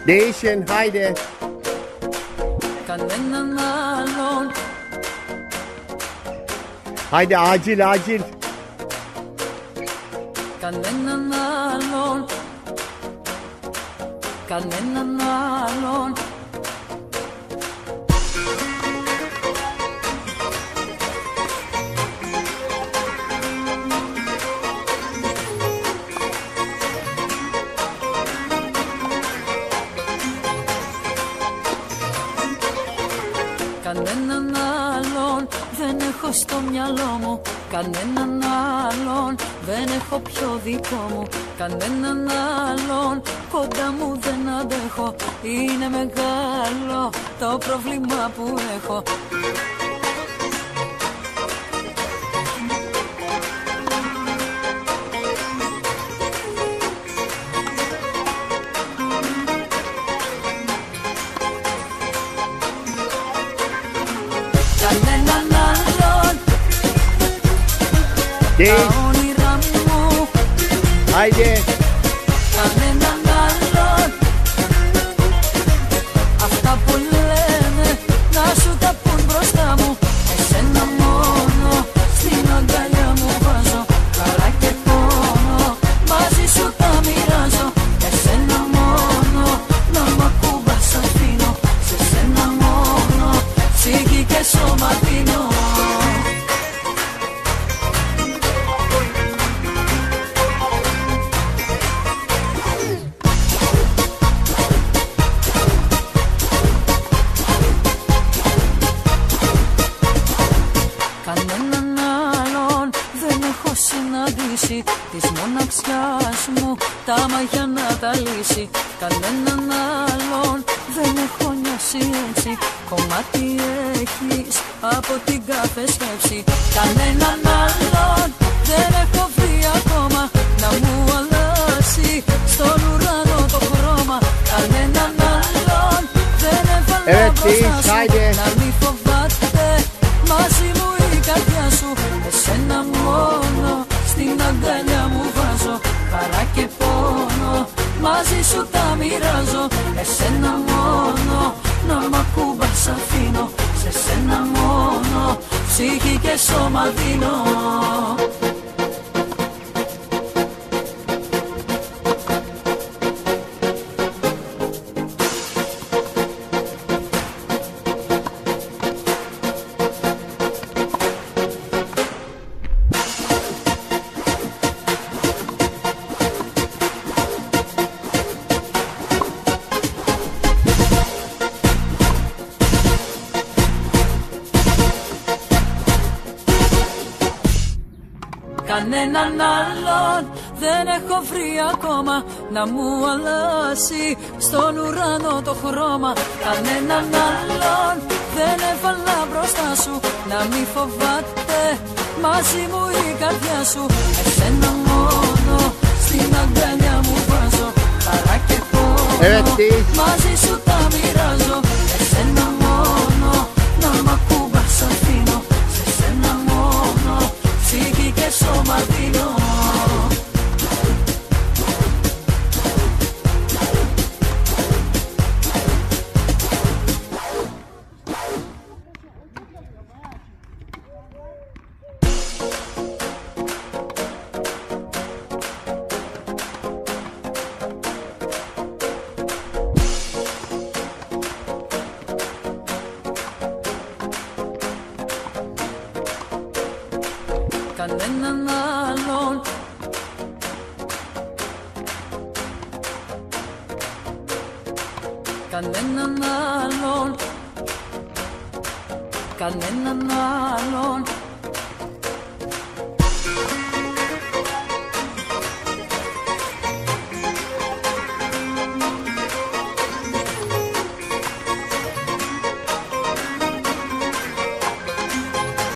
Nation, Heide. Κανέναν άλλον. Heide, acil, acil. Κανέναν άλλον. Κανέναν άλλον. Κανέναν άλλον δεν έχω στο μυαλό μου. Κανέναν άλλον δεν έχω πιο δικό μου. Κανέναν άλλον κοντά μου δεν αντέχω. Είναι μεγάλο το πρόβλημα που έχω. Κανέναν άλλον. Τα όνειρά μου. Heide. Κανέναν άλλον. Αυτά που λένε να σου τα πουν μπροστά μου. Εσένα μόνο στην αγκαλιά μου βάζω. Χαρά και πόνο μαζί σου τα μοιράζω. Εσένα μόνο να μ' ακουμπάς αφήνω. Σε σένα μόνο ψυχή και σώμα δίνω. Κανέναν άλλον δεν έχω συναντήσει. Της μοναξιάς μου τα μαγιά να τα λύσει. Κανέναν άλλον δεν έχω νιώσει έτσι. Κομμάτι έχεις από την κάθε σκέψη. Κανέναν άλλον δεν έχω βρει ακόμα να μου αλλάξει στον ουρανό το χρώμα. Κανέναν άλλον δεν έβαλα μπροστά σου να μη φοβάται μαζί μου η καρδιά σου. Εσένα μόνο στην αγκαλιά μου βάζω. Χαρά και πόνο μαζί σου τα μοιράζω. Εσένα μόνο να μ' ακουμπάς αφήνω. Σε σένα μόνο ψυχή και σώμα δίνω. Κανέναν άλλον δεν έχω βρει ακόμα να μου αλλάσει στον ουρανό το χρώμα. Κανέναν άλλον δεν έβαλα μπροστά σου να μη φοβάται μαζί μου η καρδιά σου. Εσένα μόνο στην αγκαλιά μου βάζω. Χαρά και πόνο μαζί σου τα μοιράζω. Εσένα μόνο να μ' ακουμπάς αφήνω. Σε σένα μόνο ψυχή και σώμα δίνω. Κανέναν άλλον. Κανέναν άλλον. Κανέναν άλλον.